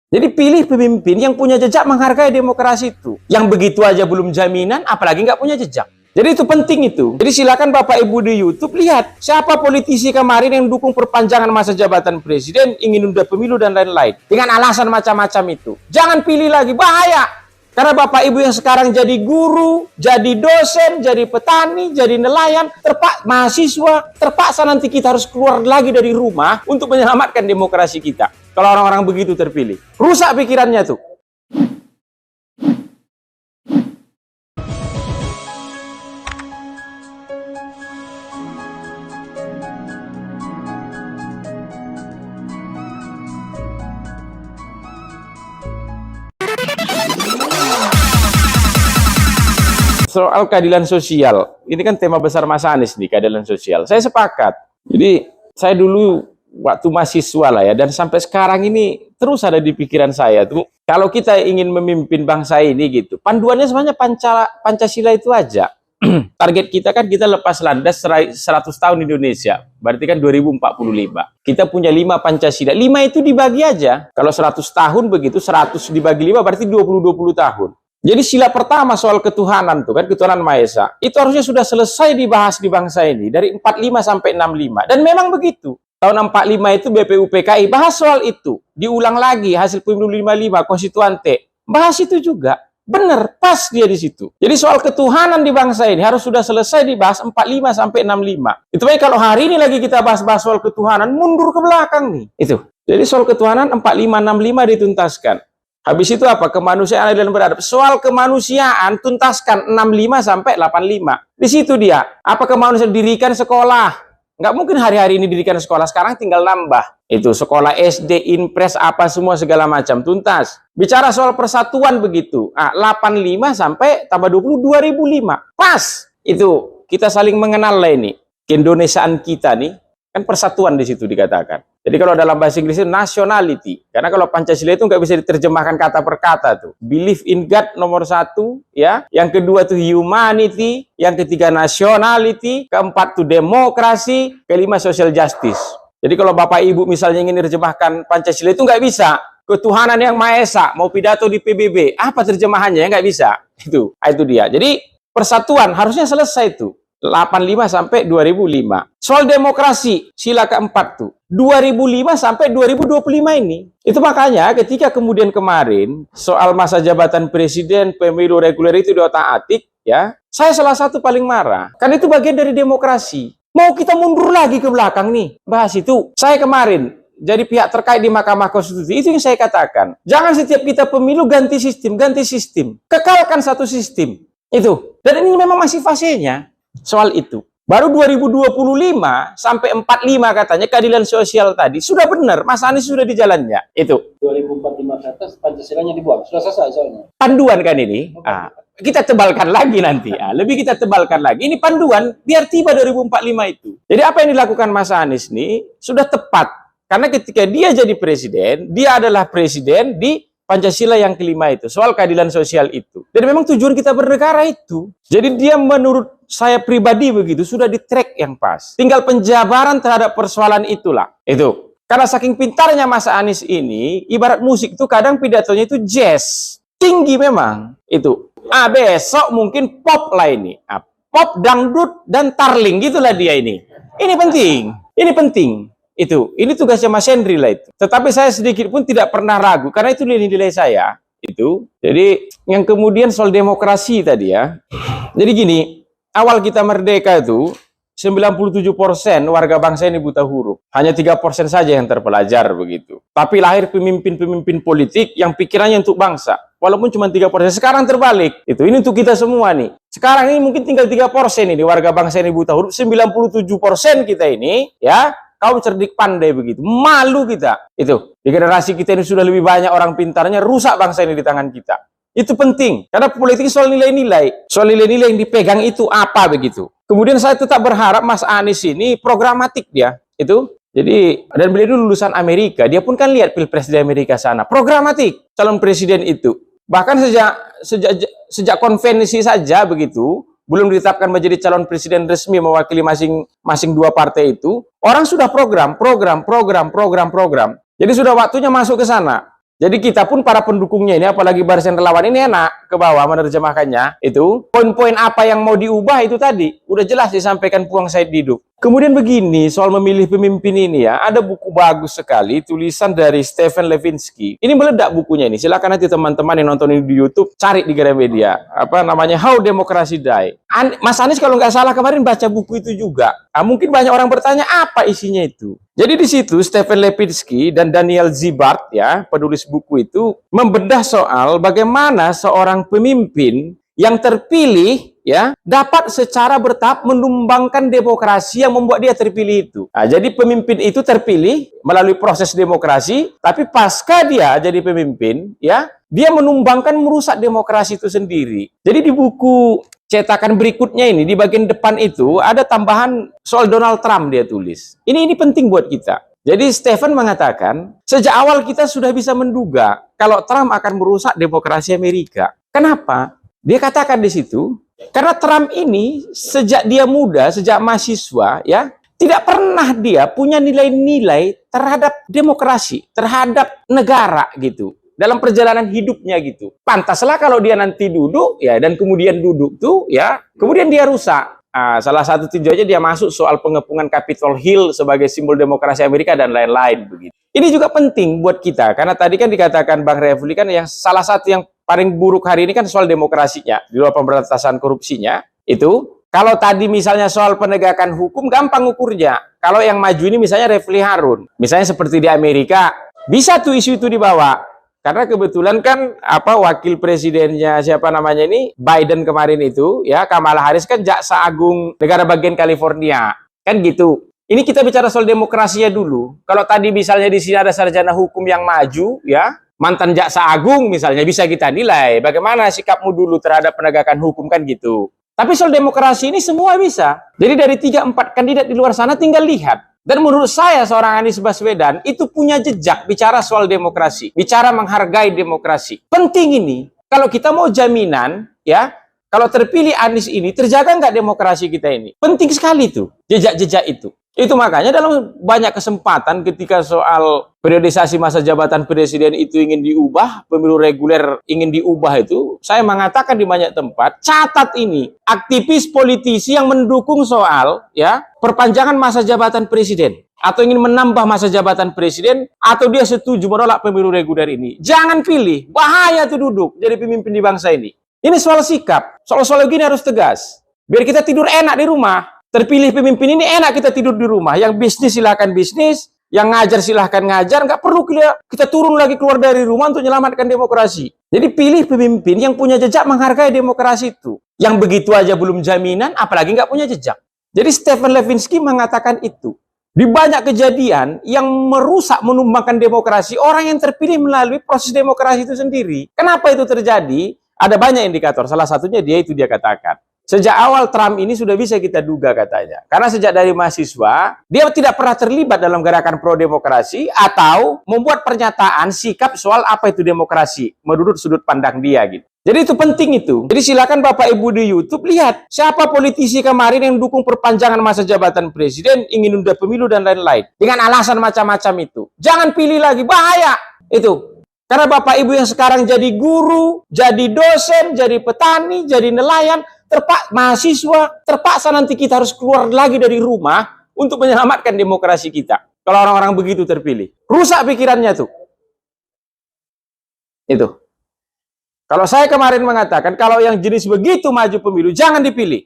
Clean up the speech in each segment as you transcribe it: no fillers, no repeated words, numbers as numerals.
Jadi pilih pemimpin yang punya jejak menghargai demokrasi itu. Yang begitu aja belum jaminan, apalagi nggak punya jejak. Jadi itu penting itu. Jadi silakan Bapak Ibu di YouTube lihat siapa politisi kemarin yang dukung perpanjangan masa jabatan presiden, ingin nunda pemilu dan lain-lain. Dengan alasan macam-macam itu. Jangan pilih lagi, bahaya. Karena Bapak Ibu yang sekarang jadi guru, jadi dosen, jadi petani, jadi nelayan, mahasiswa, terpaksa nanti kita harus keluar lagi dari rumah untuk menyelamatkan demokrasi kita. Kalau orang-orang begitu terpilih. Rusak pikirannya tuh. Soal keadilan sosial, ini kan tema besar Mas Anies nih, keadilan sosial. Saya sepakat. Jadi saya dulu waktu mahasiswa lah ya, dan sampai sekarang ini terus ada di pikiran saya tuh. Kalau kita ingin memimpin bangsa ini gitu, panduannya sebenarnya Pancasila itu aja. Target kita kan kita lepas landas 100 tahun Indonesia, berarti kan 2045. Kita punya 5 Pancasila, 5 itu dibagi aja. Kalau 100 tahun begitu, 100 dibagi 5 berarti 20 tahun. Jadi sila pertama soal ketuhanan tuh kan, ketuhanan Maha Esa, itu harusnya sudah selesai dibahas di bangsa ini dari 45 sampai 65. Dan memang begitu. Tahun 45 itu BPUPKI bahas soal itu. Diulang lagi hasil pemilu 55 konstituante. Bahas itu juga. Benar, pas dia di situ. Jadi soal ketuhanan di bangsa ini harus sudah selesai dibahas 45 sampai 65. Itu baik kalau hari ini lagi kita bahas-bahas soal ketuhanan, mundur ke belakang nih. Itu. Jadi soal ketuhanan 45 65 dituntaskan. Habis itu apa? Kemanusiaan adil dan beradab. Soal kemanusiaan tuntaskan 65 sampai 85. Di situ dia. Apa kemanusiaan dirikan sekolah? Nggak mungkin hari-hari ini dirikan sekolah. Sekarang tinggal nambah. Itu sekolah SD, Inpres, apa semua segala macam. Tuntas. Bicara soal persatuan begitu. 85 sampai tambah 20, 2005. Pas. Itu. Kita saling mengenal lah ini. Keindonesiaan kita nih. Kan persatuan di situ dikatakan. Jadi kalau dalam bahasa Inggris itu nationality. Karena kalau Pancasila itu nggak bisa diterjemahkan kata per kata tuh. Belief in God nomor 1, ya. Yang kedua tuh humanity, yang ketiga nationality, keempat tuh demokrasi, kelima social justice. Jadi kalau Bapak Ibu misalnya ingin diterjemahkan Pancasila itu nggak bisa. Ketuhanan yang Maha Esa, mau pidato di PBB, apa terjemahannya? Nggak bisa. Itu dia. Jadi persatuan harusnya selesai tuh. 85 sampai 2005. Soal demokrasi, sila keempat tuh. 2005 sampai 2025 ini. Itu makanya ketika kemudian kemarin soal masa jabatan presiden, pemilu reguler itu diotak-atik, ya. Saya salah satu paling marah. Kan itu bagian dari demokrasi. Mau kita mundur lagi ke belakang nih, bahas itu. Saya kemarin jadi pihak terkait di Mahkamah Konstitusi, itu yang saya katakan. Jangan setiap kita pemilu ganti sistem. Kekalkan satu sistem. Itu. Dan ini memang masih fasenya. Soal itu. Baru 2025 sampai 45 katanya keadilan sosial tadi sudah benar. Mas Anies sudah di jalannya. Itu. 2045 ke atas Pancasilanya dibuang. Sudah selesai soalnya. Panduan kan ini. Kita tebalkan lagi nanti. Lebih kita tebalkan lagi. Ini panduan biar tiba 2045 itu. Jadi apa yang dilakukan Mas Anies ini sudah tepat. Karena ketika dia jadi presiden, dia adalah presiden di Pancasila yang kelima itu, soal keadilan sosial itu. Dan memang tujuan kita bernegara itu. Jadi dia menurut saya pribadi begitu, sudah di track yang pas. Tinggal penjabaran terhadap persoalan itulah. Itu. Karena saking pintarnya Mas Anies ini, ibarat musik itu kadang pidatonya itu jazz. Tinggi memang. Itu. Besok mungkin pop lah ini. Pop, dangdut, dan tarling. Gitulah dia ini. Ini penting. Ini penting. Ini tugasnya Mas Henry lah itu. Tetapi saya sedikit pun tidak pernah ragu karena itu nilai-nilai saya itu. Jadi yang kemudian soal demokrasi tadi ya. Jadi gini, awal kita merdeka itu 97% warga bangsa ini buta huruf. Hanya 3% saja yang terpelajar begitu. Tapi lahir pemimpin-pemimpin politik yang pikirannya untuk bangsa. Walaupun cuma 3%. Sekarang terbalik. Ini untuk kita semua nih. Sekarang ini mungkin tinggal 3% ini warga bangsa ini buta huruf. 97% kita ini ya. Kaum cerdik pandai begitu. Malu kita. Itu. Di generasi kita ini sudah lebih banyak orang pintarnya. Rusak bangsa ini di tangan kita. Itu penting. Karena politik soal nilai-nilai. Soal nilai-nilai yang dipegang itu apa begitu. Kemudian saya tetap berharap Mas Anies ini programatik dia. Itu. Jadi, dan beliau itu lulusan Amerika. Dia pun kan lihat pilpres di Amerika sana. Programatik. Calon presiden itu. Bahkan sejak konvensi saja begitu. Belum ditetapkan menjadi calon presiden resmi mewakili masing-masing 2 partai itu, orang sudah program. Jadi sudah waktunya masuk ke sana. Jadi kita pun para pendukungnya ini, apalagi barisan relawan ini enak ke bawah menerjemahkannya. Itu poin-poin apa yang mau diubah itu tadi udah jelas disampaikan Puang Said Didu. Kemudian begini soal memilih pemimpin ini ya, ada buku bagus sekali tulisan dari Stephen Levinsky. Ini meledak bukunya ini. Silakan nanti teman-teman yang nonton ini di YouTube cari di Gramedia. Apa namanya? How Democracy Die. Mas Anies kalau nggak salah kemarin baca buku itu juga. Nah, mungkin banyak orang bertanya apa isinya itu. Jadi di situ Stephen Levinsky dan Daniel Zibart ya, penulis buku itu membedah soal bagaimana seorang pemimpin yang terpilih ya dapat secara bertahap menumbangkan demokrasi yang membuat dia terpilih itu. Nah, jadi pemimpin itu terpilih melalui proses demokrasi, tapi pasca dia jadi pemimpin ya, dia menumbangkan merusak demokrasi itu sendiri. Jadi di buku cetakan berikutnya ini di bagian depan itu ada tambahan soal Donald Trump dia tulis. Ini penting buat kita. Jadi Stephen mengatakan sejak awal kita sudah bisa menduga kalau Trump akan merusak demokrasi Amerika. Kenapa? Dia katakan di situ karena Trump ini sejak dia muda, sejak mahasiswa ya, tidak pernah dia punya nilai-nilai terhadap demokrasi, terhadap negara gitu. Dalam perjalanan hidupnya gitu. Pantaslah kalau dia nanti duduk ya dan kemudian duduk tuh ya, kemudian dia rusak. Salah satu tujuannya dia masuk soal pengepungan Capitol Hill sebagai simbol demokrasi Amerika dan lain-lain begitu. Ini juga penting buat kita karena tadi kan dikatakan Bang Refli kan yang salah satu yang paling buruk hari ini kan soal demokrasinya di luar pemberantasan korupsinya itu. Kalau tadi misalnya soal penegakan hukum gampang ukurnya. Kalau yang maju ini misalnya Refli Harun, misalnya seperti di Amerika bisa tuh isu itu dibawa. Karena kebetulan kan wakil presidennya siapa namanya ini Biden kemarin itu ya Kamala Harris kan jaksa agung negara bagian California kan gitu. Ini kita bicara soal demokrasinya dulu. Kalau tadi misalnya di sini ada sarjana hukum yang maju ya mantan jaksa agung misalnya bisa kita nilai bagaimana sikapmu dulu terhadap penegakan hukum kan gitu. Tapi soal demokrasi ini semua bisa. Jadi dari 3-4 kandidat di luar sana tinggal lihat. Dan menurut saya seorang Anies Baswedan itu punya jejak bicara soal demokrasi, bicara menghargai demokrasi. Penting ini, kalau kita mau jaminan, ya, kalau terpilih Anies ini, terjaga nggak demokrasi kita ini? Penting sekali tuh, jejak-jejak itu. Itu makanya dalam banyak kesempatan ketika soal periodisasi masa jabatan presiden itu ingin diubah, pemilu reguler ingin diubah itu, saya mengatakan di banyak tempat, catat ini, aktivis politisi yang mendukung soal ya perpanjangan masa jabatan presiden atau ingin menambah masa jabatan presiden atau dia setuju menolak pemilu reguler ini. Jangan pilih, bahaya tuh duduk jadi pemimpin di bangsa ini. Ini soal sikap, soal gini harus tegas. Biar kita tidur enak di rumah. Terpilih pemimpin ini enak kita tidur di rumah. Yang bisnis silahkan bisnis, yang ngajar silahkan ngajar. Nggak perlu kita turun lagi keluar dari rumah untuk menyelamatkan demokrasi. Jadi pilih pemimpin yang punya jejak menghargai demokrasi itu. Yang begitu aja belum jaminan, apalagi nggak punya jejak. Jadi Stephen Levinsky mengatakan itu. Di banyak kejadian yang merusak, menumbangkan demokrasi, orang yang terpilih melalui proses demokrasi itu sendiri. Kenapa itu terjadi? Ada banyak indikator. Salah satunya dia katakan. Sejak awal Trump ini sudah bisa kita duga katanya. Karena sejak dari mahasiswa, dia tidak pernah terlibat dalam gerakan pro-demokrasi atau membuat pernyataan sikap soal apa itu demokrasi. Menurut sudut pandang dia gitu. Jadi itu penting itu. Jadi silakan Bapak Ibu di YouTube lihat siapa politisi kemarin yang dukung perpanjangan masa jabatan presiden, ingin nunda pemilu dan lain-lain. Dengan alasan macam-macam itu. Jangan pilih lagi, bahaya. Itu. Karena Bapak Ibu yang sekarang jadi guru, jadi dosen, jadi petani, jadi nelayan, mahasiswa, terpaksa nanti kita harus keluar lagi dari rumah untuk menyelamatkan demokrasi kita. Kalau orang-orang begitu terpilih. Rusak pikirannya tuh. Itu. Kalau saya kemarin mengatakan, kalau yang jenis begitu maju pemilu, jangan dipilih.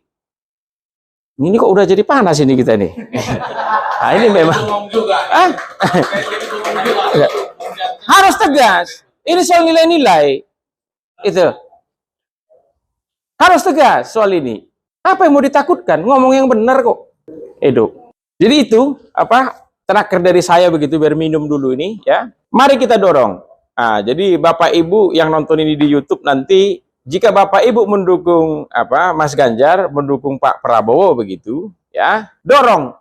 Ini kok udah jadi panas ini kita nih. Nah ini memang. Harus tegas. Ini soal nilai-nilai. Itu. Harus tegas soal ini. Apa yang mau ditakutkan? Ngomong yang benar kok. Edo. Jadi itu, terakhir dari saya begitu, biar minum dulu ini, ya. Mari kita dorong. Nah, jadi Bapak Ibu yang nonton ini di YouTube nanti, jika Bapak Ibu mendukung Mas Ganjar, mendukung Pak Prabowo begitu, ya, dorong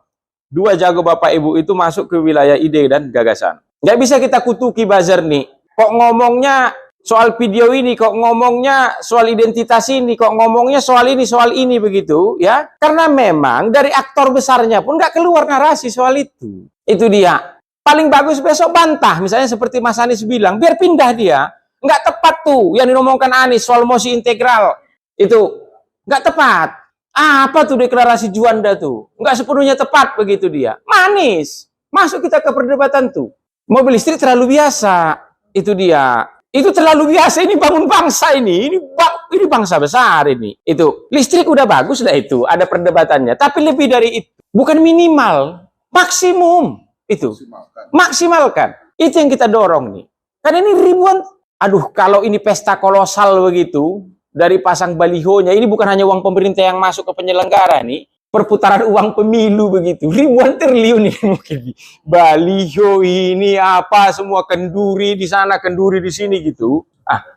dua jago Bapak Ibu itu masuk ke wilayah ide dan gagasan. Nggak bisa kita kutuki buzzer nih. Kok ngomongnya soal video ini, kok ngomongnya soal identitas ini, kok ngomongnya soal ini begitu, ya. Karena memang dari aktor besarnya pun nggak keluar narasi soal itu. Itu dia. paling bagus besok bantah, misalnya seperti Mas Anies bilang, biar pindah dia. Nggak tepat tuh yang diomongkan Anies soal mosi integral. Itu nggak tepat. Apa tuh deklarasi Juanda tuh? Nggak sepenuhnya tepat begitu dia. Manis. Masuk kita ke perdebatan tuh. Mobil listrik terlalu biasa. Itu dia. Itu terlalu biasa, ini bangun bangsa ini. Ini bangsa besar ini. Itu listrik udah bagus lah itu, ada perdebatannya. Tapi lebih dari itu, bukan minimal, maksimum itu. Maksimalkan. Itu yang kita dorong nih. Karena ini ribuan, aduh kalau ini pesta kolosal begitu, dari pasang balihonya, ini bukan hanya uang pemerintah yang masuk ke penyelenggara nih, perputaran uang pemilu begitu, ribuan triliun ini mungkin. Baliho ini apa, semua kenduri di sana, kenduri di sini gitu.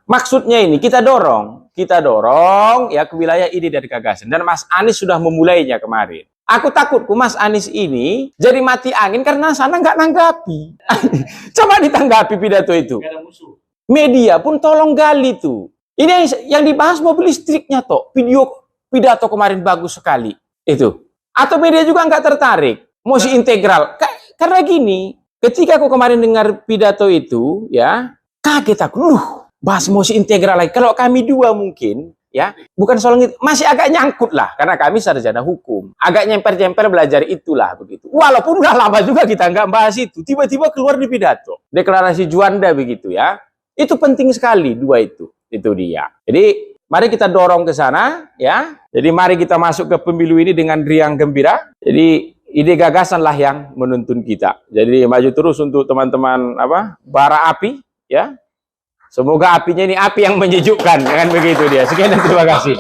Maksudnya ini kita dorong ya ke wilayah ide dan gagasan. Dan Mas Anies sudah memulainya kemarin. Aku takutku Mas Anies ini jadi mati angin karena sana nggak nanggapi. Coba ditanggapi pidato itu. Gak ada musuh. Media pun tolong gali tuh. Ini yang dibahas mobil listriknya toh. Pidato kemarin bagus sekali. Itu. Atau media juga nggak tertarik. Mosi integral. Karena gini, ketika aku kemarin dengar pidato itu, ya, kaget aku. Bahas mosi integral lagi. Kalau kami dua mungkin, ya, bukan soal itu, masih agak nyangkut lah. Karena kami sarjana hukum. Agak nyemper-nyemper belajar itulah begitu. Walaupun udah lama juga kita nggak bahas itu. Tiba-tiba keluar di pidato. Deklarasi Juanda begitu ya. Itu penting sekali, dua itu. Itu dia. Jadi, mari kita dorong ke sana, ya. Jadi mari kita masuk ke pemilu ini dengan riang gembira. Jadi ide gagasan lah yang menuntun kita. Jadi maju terus untuk teman-teman bara api, ya. Semoga apinya ini api yang menyejukkan, kan begitu dia. Sekian dan terima kasih.